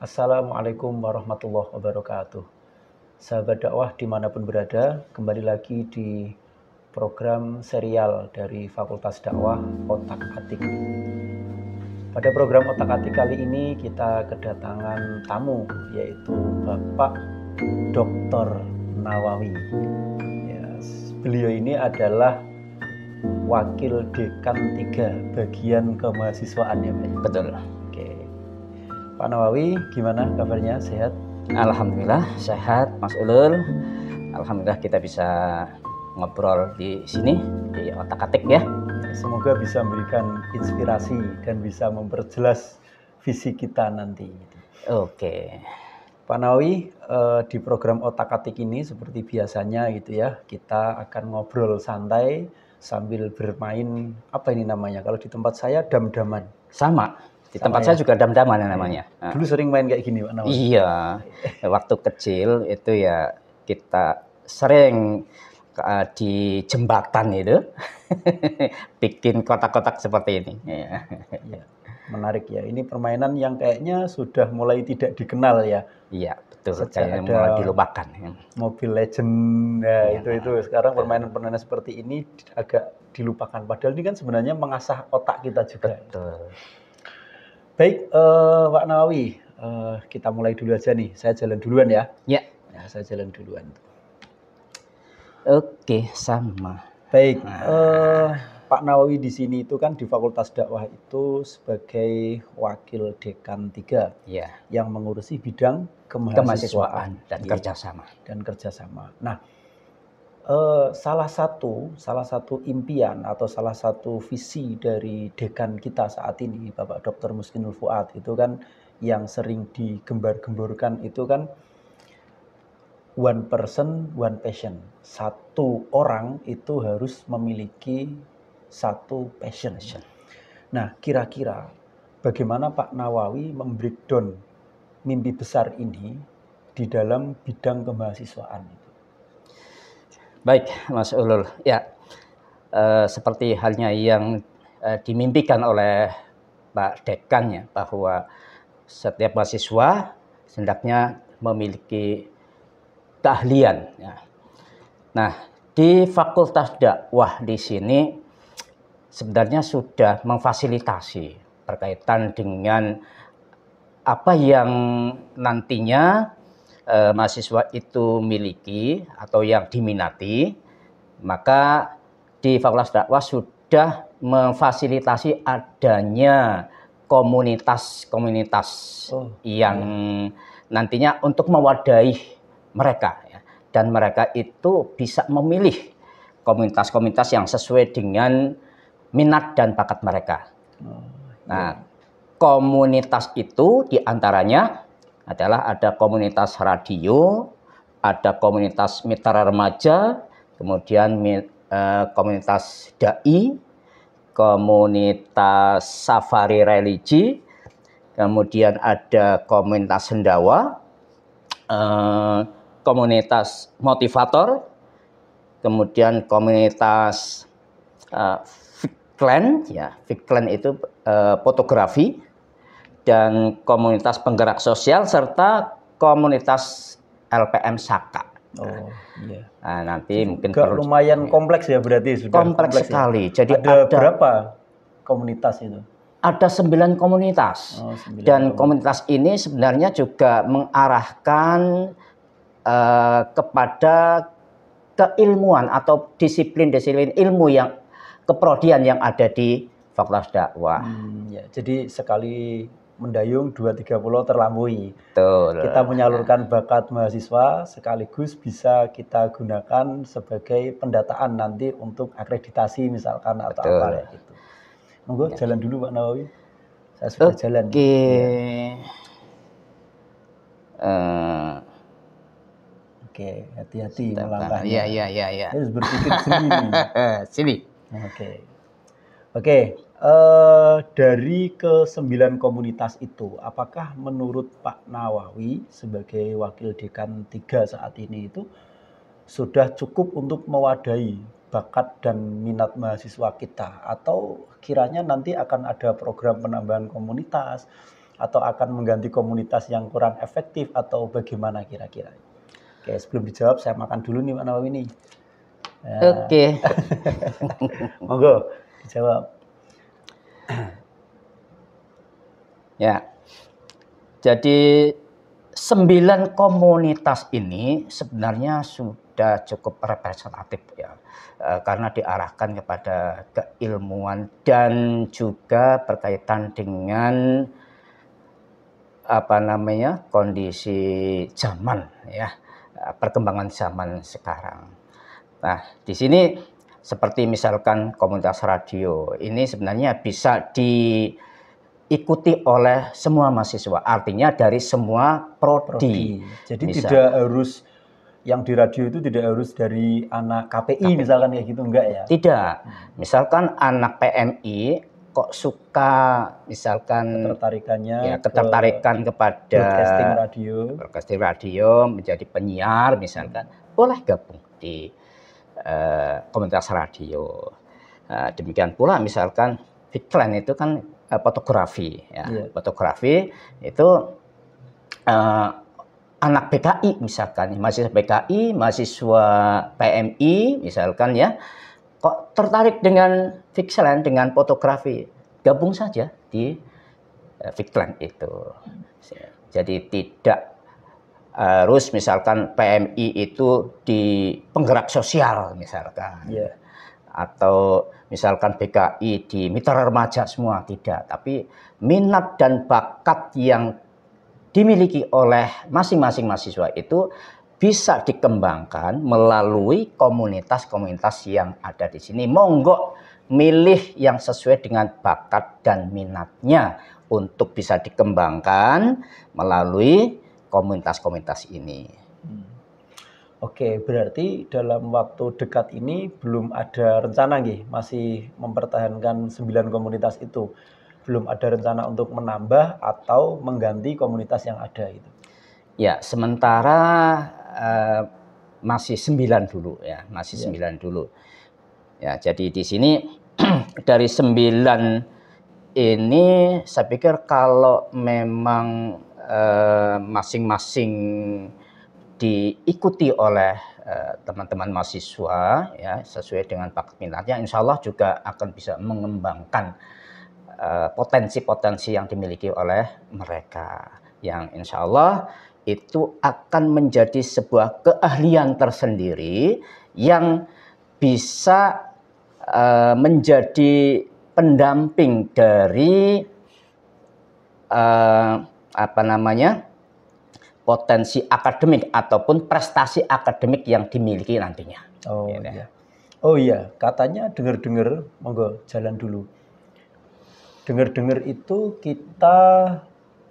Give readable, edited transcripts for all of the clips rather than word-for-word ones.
Assalamualaikum warahmatullahi wabarakatuh. Sahabat dakwah dimanapun berada, kembali lagi di program serial dari Fakultas Dakwah Otak Atik. Pada program Otak Atik kali ini kita kedatangan tamu, yaitu Bapak Dr. Nawawi. Beliau ini adalah Wakil Dekan 3 bagian kemahasiswaan ya Pak? Betul. Oke. Pak Nawawi, gimana kabarnya? Sehat? Alhamdulillah sehat, Mas Ulul. Alhamdulillah kita bisa ngobrol di sini di Otak Atik ya. Semoga bisa memberikan inspirasi dan bisa memperjelas visi kita nanti. Oke. Pak Nawawi, di program Otak Atik ini seperti biasanya gitu ya, kita akan ngobrol santai sambil bermain, apa ini namanya? Kalau di tempat saya dam-daman. Sama. Di tempat ya? saya juga dam-daman namanya. Dulu sering main kayak gini Pak Nawawi. Iya. Waktu kecil itu ya kita sering di jembatan itu bikin kotak-kotak seperti ini. Iya. Menarik ya. Ini permainan yang kayaknya sudah mulai tidak dikenal ya. Iya, betul. Sejak Kayaknya ada mulai dilupakan. Mobile Legend, ya, itu sekarang permainan-permainan seperti ini agak dilupakan. Padahal ini kan sebenarnya mengasah otak kita juga. Betul. Baik, Pak Nawawi, kita mulai dulu aja nih. Saya jalan duluan ya. Ya. Saya jalan duluan. Oke, sama. Baik, Pak Nawawi di sini itu kan di Fakultas Dakwah itu sebagai Wakil Dekan 3 ya, yang mengurusi bidang kemahasiswaan dan kerjasama. Nah, salah satu impian atau salah satu visi dari dekan kita saat ini, Bapak Dr. Muskinul Fuad, itu kan yang sering digembar-gemborkan itu kan one person, one passion. Satu orang itu harus memiliki satu passion. Nah, kira-kira bagaimana Pak Nawawi membreakdown mimpi besar ini di dalam bidang kemahasiswaan itu? Baik, Mas Ulul. Ya, seperti halnya yang dimimpikan oleh Pak Dekan ya, bahwa setiap mahasiswa hendaknya memiliki keahlian. Ya. Nah, di Fakultas Dakwah di sini sebenarnya sudah memfasilitasi berkaitan dengan apa yang nantinya mahasiswa itu miliki atau yang diminati, maka di Fakultas Dakwah sudah memfasilitasi adanya komunitas-komunitas yang nantinya untuk mewadahi mereka ya. Dan mereka itu bisa memilih komunitas-komunitas yang sesuai dengan minat dan bakat mereka. Nah, komunitas itu diantaranya adalah ada komunitas radio, ada komunitas mitra remaja, kemudian komunitas dai, komunitas safari religi, kemudian ada komunitas sendawa, komunitas motivator, kemudian komunitas Fiklen, ya, Fiklen itu fotografi, dan komunitas penggerak sosial serta komunitas LPM Saka. Iya. Nah, nanti mungkin lumayan kompleks ya berarti, sudah kompleks sekali. Ya? Jadi ada berapa komunitas itu? Ada 9 komunitas. 9 dan komunitas ini sebenarnya juga mengarahkan kepada keilmuan atau disiplin-disiplin ilmu yang keprodian yang ada di Fakultas Dakwah. Ya, jadi sekali mendayung 2-3 pulau terlampaui. Betul. Kita menyalurkan bakat mahasiswa sekaligus bisa kita gunakan sebagai pendataan nanti untuk akreditasi misalkan atau apa ya gitu. Monggo jalan dulu Pak Nawawi. Saya sudah jalan. Oke. Oke, hati-hati melangkahnya. Iya. Harus berpikir sendiri. Sini. Oke. Dari ke-9 komunitas itu, apakah menurut Pak Nawawi sebagai Wakil Dekan 3 saat ini itu sudah cukup untuk mewadahi bakat dan minat mahasiswa kita? Atau kiranya nanti akan ada program penambahan komunitas atau akan mengganti komunitas yang kurang efektif atau bagaimana kira-kira? Oke, sebelum dijawab saya makan dulu nih Pak Nawawi nih. Oke. Monggo dijawab. Ya. Jadi 9 komunitas ini sebenarnya sudah cukup representatif ya. Karena diarahkan kepada keilmuan dan juga berkaitan dengan kondisi zaman ya, perkembangan zaman sekarang. Nah, di sini seperti misalkan komunitas radio ini sebenarnya bisa diikuti oleh semua mahasiswa, artinya dari semua prodi. Jadi tidak harus yang di radio itu tidak harus dari anak KPI misalkan kayak gitu, enggak ya? Tidak. Misalkan anak PMI kok suka misalkan ketertarikan kepada broadcasting radio menjadi penyiar misalkan, boleh gabung di komunitas radio. Demikian pula misalkan Fiklan itu kan fotografi ya. Fotografi itu anak PKI misalkan, mahasiswa PKI, mahasiswa PMI misalkan ya, kok tertarik dengan Fiklan, dengan fotografi, gabung saja di Fiklan itu. Jadi tidak harus misalkan PMI itu di penggerak sosial misalkan, atau misalkan PKI di mitra remaja semua, tidak. Tapi minat dan bakat yang dimiliki oleh masing-masing mahasiswa itu bisa dikembangkan melalui komunitas-komunitas yang ada di sini. Monggo milih yang sesuai dengan bakat dan minatnya untuk bisa dikembangkan melalui komunitas-komunitas ini. Oke, berarti dalam waktu dekat ini belum ada rencana masih mempertahankan 9 komunitas itu. Belum ada rencana untuk menambah atau mengganti komunitas yang ada itu. Ya, sementara masih 9 dulu ya, masih 9 dulu. Ya, jadi di sini dari 9 ini saya pikir kalau memang masing-masing diikuti oleh teman-teman mahasiswa ya sesuai dengan bakat minatnya, insya Allah juga akan bisa mengembangkan potensi-potensi yang dimiliki oleh mereka, yang insya Allah itu akan menjadi sebuah keahlian tersendiri yang bisa menjadi pendamping dari potensi akademik ataupun prestasi akademik yang dimiliki nantinya. Oh iya, katanya dengar-dengar, monggo jalan dulu. Dengar-dengar itu kita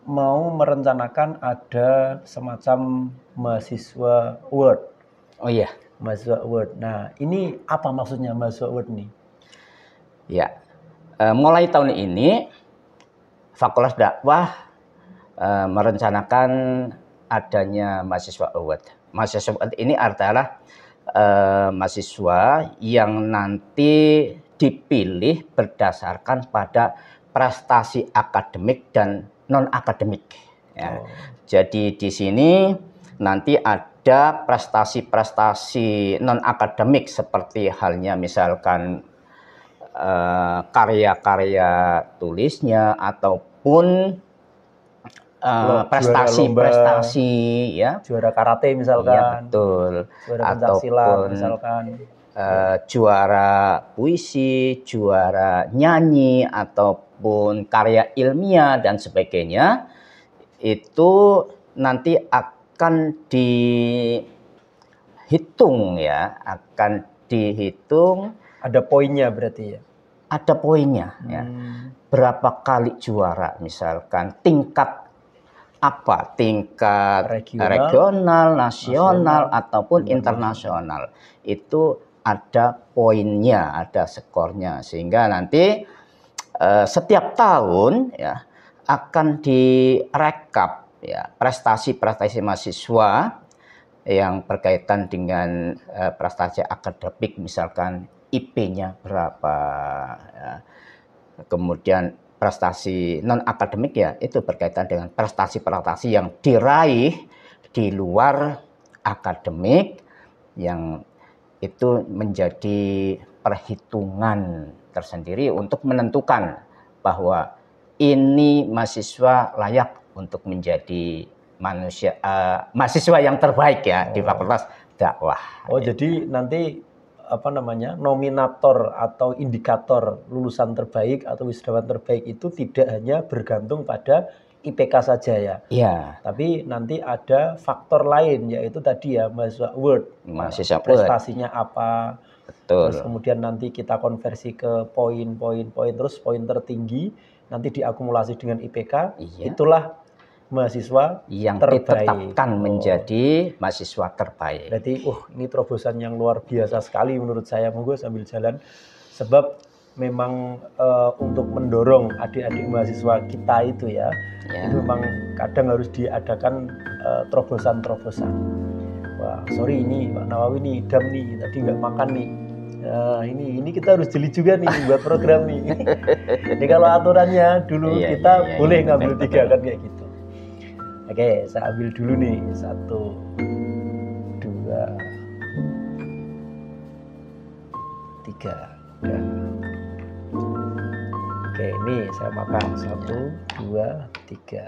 mau merencanakan ada semacam mahasiswa award. Oh iya. Mahasiswa award. Nah, ini apa maksudnya mahasiswa award nih? Ya, mulai tahun ini Fakultas Dakwah merencanakan adanya mahasiswa award. Mahasiswa award ini adalah mahasiswa yang nanti dipilih berdasarkan pada prestasi akademik dan non akademik. Ya. Jadi di sini nanti ada prestasi-prestasi non akademik seperti halnya misalkan karya-karya tulisnya ataupun prestasi-prestasi ya, juara karate misalkan, ya, betul, juara pencaksilat misalkan, juara puisi, juara nyanyi ataupun karya ilmiah dan sebagainya, itu nanti akan dihitung ya, akan dihitung. Ada poinnya berarti ya? Ada poinnya ya. Berapa kali juara misalkan, tingkat apa, tingkat regional, nasional ataupun internasional, itu ada poinnya, ada skornya, sehingga nanti setiap tahun ya akan direkap ya prestasi-prestasi mahasiswa yang berkaitan dengan prestasi akademik, misalkan IP-nya berapa ya. Kemudian prestasi non akademik ya itu berkaitan dengan prestasi-prestasi yang diraih di luar akademik, yang itu menjadi perhitungan tersendiri untuk menentukan bahwa ini mahasiswa layak untuk menjadi mahasiswa yang terbaik ya di Fakultas Dakwah. Oh, jadi nanti apa namanya, nominator atau indikator lulusan terbaik atau wisudawan terbaik itu tidak hanya bergantung pada IPK saja ya. Iya. Tapi nanti ada faktor lain, yaitu tadi ya mahasiswa award, Mahasiswa award. prestasinya apa. Betul. Terus kemudian nanti kita konversi ke poin, terus poin tertinggi nanti diakumulasi dengan IPK. Iya. Itulah mahasiswa yang terbaik. ditetapkan menjadi mahasiswa terbaik. Berarti, ini terobosan yang luar biasa sekali menurut saya. Monggo sambil jalan, sebab memang untuk mendorong adik-adik mahasiswa kita itu ya, itu memang kadang harus diadakan terobosan-terobosan. Wah, sorry ini Pak Nawawi nih, idam nih, tadi nggak makan nih. Nah, ini kita harus jeli juga nih buat program nih. Ini kalau aturannya dulu kita boleh ngambil 3 kan kayak gitu. Oke, saya ambil dulu nih 1, 2, 3. Udah. Oke, ini saya makan 1, 2, 3.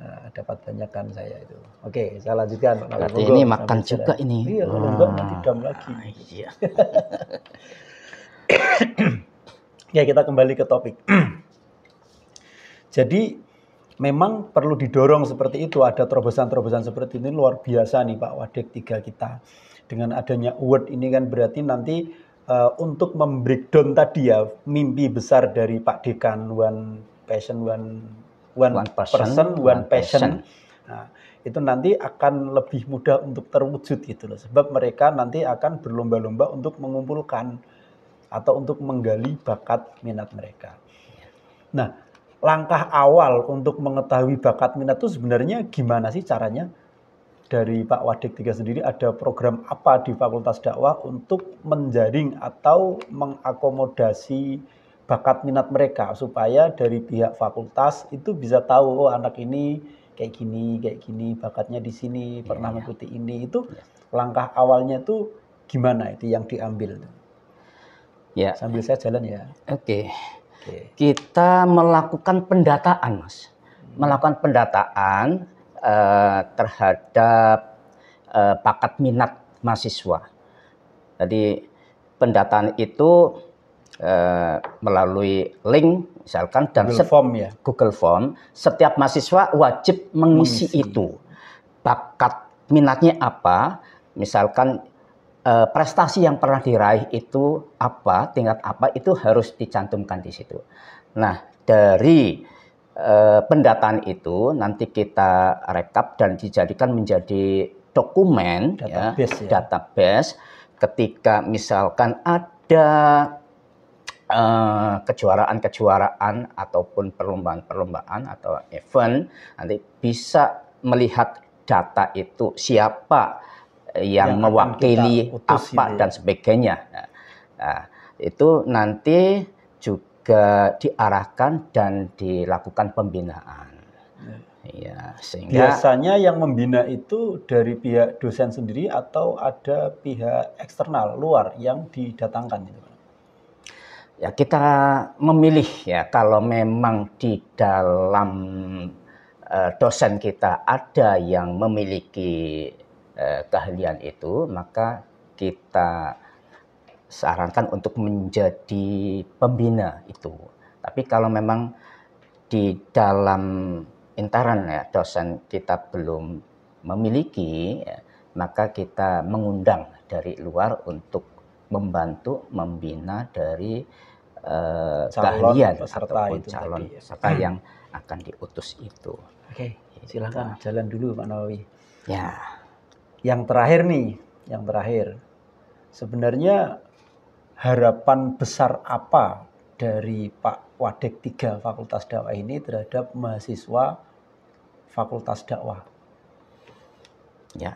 Nah, dapat banyak kan saya itu. Oke, saya lanjutkan. Berarti ini makan juga ini. Iya, kalau enggak nanti dam lagi. Iya. Ya, kita kembali ke topik. Jadi memang perlu didorong seperti itu, ada terobosan-terobosan seperti ini luar biasa nih Pak Wadek 3 kita. Dengan adanya award ini kan berarti nanti untuk membreakdown tadi ya mimpi besar dari Pak Dekan, one person, one passion. Nah, itu nanti akan lebih mudah untuk terwujud gitu loh. Sebab mereka nanti akan berlomba-lomba untuk mengumpulkan atau untuk menggali bakat minat mereka. Nah, langkah awal untuk mengetahui bakat minat itu sebenarnya gimana sih caranya? Dari Pak Wadek 3 sendiri ada program apa di Fakultas Dakwah untuk menjaring atau mengakomodasi bakat minat mereka supaya dari pihak fakultas itu bisa tahu, oh anak ini kayak gini, bakatnya di sini, pernah mengikuti ini. Itu langkah awalnya tuh gimana itu yang diambil? Ya. Sambil saya jalan ya. Oke. Kita melakukan pendataan, Mas. Melakukan pendataan terhadap bakat minat mahasiswa. Jadi pendataan itu melalui link misalkan dan Google Form, setiap mahasiswa wajib mengisi itu. Bakat minatnya apa? Misalkan prestasi yang pernah diraih itu apa, tingkat apa, itu harus dicantumkan di situ. Nah, dari pendataan itu nanti kita rekap dan dijadikan menjadi dokumen, database. Ketika misalkan ada kejuaraan ataupun perlombaan atau event, nanti bisa melihat data itu siapa yang mewakili apa dan sebagainya. Nah, itu nanti juga diarahkan dan dilakukan pembinaan. Ya, sehingga biasanya yang membina itu dari pihak dosen sendiri atau ada pihak eksternal luar yang didatangkan itu? Ya, kita memilih ya, kalau memang di dalam dosen kita ada yang memiliki keahlian itu, maka kita sarankan untuk menjadi pembina itu. Tapi kalau memang di dalam intern ya dosen kita belum memiliki, ya, maka kita mengundang dari luar untuk membantu membina dari keahlian ataupun calon peserta yang akan diutus itu. Oke, silakan jalan dulu Pak Nawawi. Ya. Yang terakhir nih, sebenarnya harapan besar apa dari Pak Wadek 3 Fakultas Dakwah ini terhadap mahasiswa Fakultas Dakwah? Ya,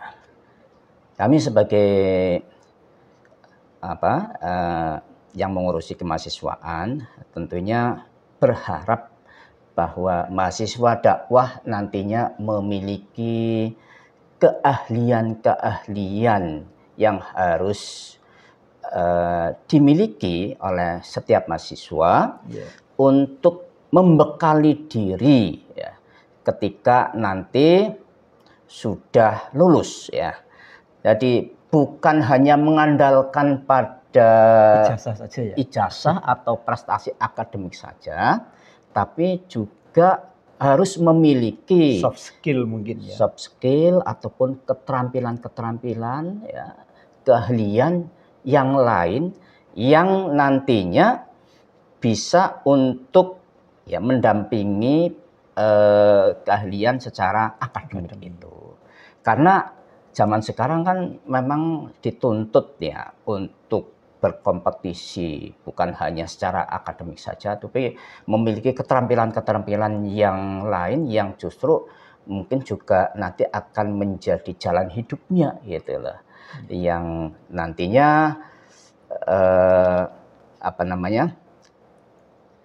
kami sebagai yang mengurusi kemahasiswaan tentunya berharap bahwa mahasiswa dakwah nantinya memiliki keahlian-keahlian yang harus dimiliki oleh setiap mahasiswa untuk membekali diri ya, ketika nanti sudah lulus ya. Jadi bukan hanya mengandalkan pada ijazah saja ya. Ijazah atau prestasi akademik saja, tapi juga harus memiliki soft skill mungkin ya. Soft skill ataupun keterampilan-keterampilan ya, keahlian yang lain yang nantinya bisa untuk ya mendampingi keahlian secara akademik itu. Karena zaman sekarang kan memang dituntut ya untuk berkompetisi bukan hanya secara akademik saja, tapi memiliki keterampilan-keterampilan yang lain yang justru mungkin juga nanti akan menjadi jalan hidupnya gitu loh. Yang nantinya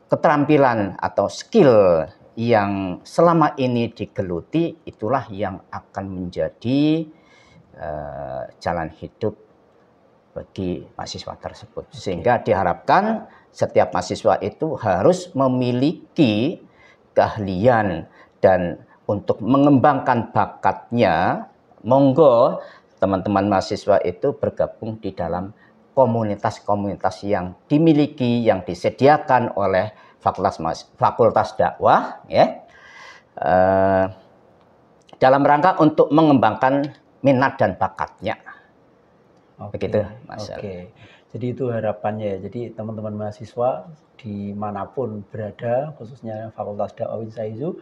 keterampilan atau skill yang selama ini digeluti itulah yang akan menjadi jalan hidup bagi mahasiswa tersebut. Sehingga diharapkan setiap mahasiswa itu harus memiliki keahlian, dan untuk mengembangkan bakatnya, monggo teman-teman mahasiswa itu bergabung di dalam komunitas-komunitas yang dimiliki, yang disediakan oleh Fakultas Dakwah ya, dalam rangka untuk mengembangkan minat dan bakatnya. Begitu, Mas. Jadi itu harapannya ya. Jadi teman-teman mahasiswa dimanapun berada, khususnya Fakultas Dakwah UIN Saizzu,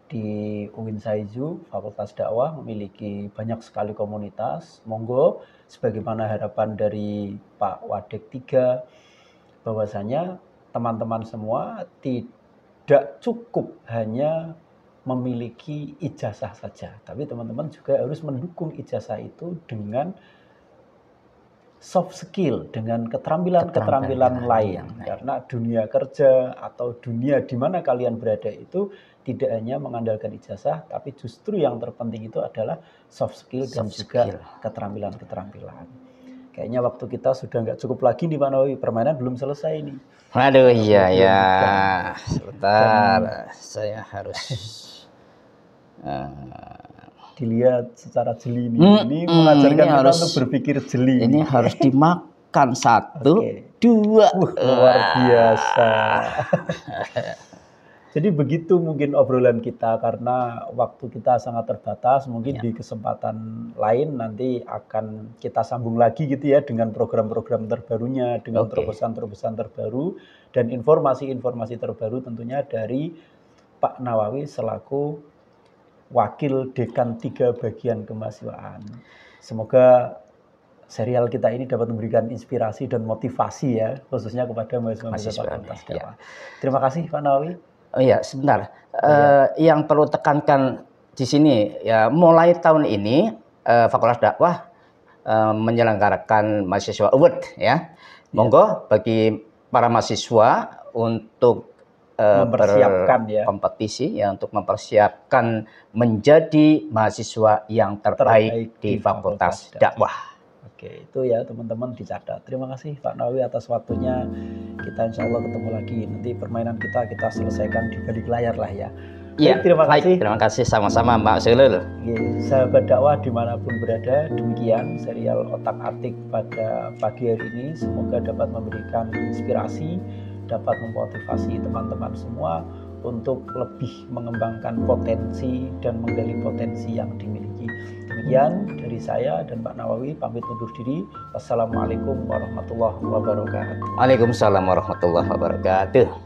di UIN Saizzu Fakultas Dakwah memiliki banyak sekali komunitas. Monggo, sebagaimana harapan dari Pak Wadek 3, bahwasanya teman-teman semua tidak cukup hanya memiliki ijazah saja, tapi teman-teman juga harus mendukung ijazah itu dengan soft skill, dengan keterampilan-keterampilan lain. Karena dunia kerja atau dunia di mana kalian berada itu tidak hanya mengandalkan ijazah, tapi justru yang terpenting itu adalah soft skill dan juga keterampilan-keterampilan. Kayaknya waktu kita sudah nggak cukup lagi nih Pak Nawawi, permainan belum selesai nih. Aduh iya ya, sebentar saya harus dilihat secara jeli nih. Ini mengajarkan kita harus, untuk berpikir jeli. Ini harus dimakan 1, 2. Luar biasa. Jadi begitu mungkin obrolan kita, karena waktu kita sangat terbatas. Mungkin di kesempatan lain nanti akan kita sambung lagi gitu ya, dengan program-program terbarunya, dengan terobosan-terobosan terbaru dan informasi-informasi terbaru tentunya dari Pak Nawawi selaku Wakil Dekan 3 Bagian Kemahasiswaan. Semoga serial kita ini dapat memberikan inspirasi dan motivasi ya, khususnya kepada mahasiswa Fakultas Dakwah. Terima kasih Pak Nawawi. Oh iya, sebentar. Yang perlu tekankan di sini ya, mulai tahun ini Fakultas Dakwah menyelenggarakan mahasiswa award ya. Monggo bagi para mahasiswa untuk mempersiapkan kompetisi ya, untuk mempersiapkan menjadi mahasiswa yang terbaik di Fakultas Dakwah. Oke, itu ya teman-teman dicatat. Terima kasih Pak Nawawi atas waktunya. Kita insya Allah ketemu lagi. Nanti permainan kita selesaikan di balik layar lah ya. Iya, terima kasih. Terima kasih sama-sama Mbak Sulul. Sahabat dakwah dimanapun berada, demikian serial Otak Atik pada pagi hari ini. Semoga dapat memberikan inspirasi, dapat memotivasi teman-teman semua untuk lebih mengembangkan potensi dan menggali potensi yang dimiliki. Demikian dari saya dan Pak Nawawi, pamit undur diri. Wassalamualaikum warahmatullahi wabarakatuh. Waalaikumsalam warahmatullahi wabarakatuh.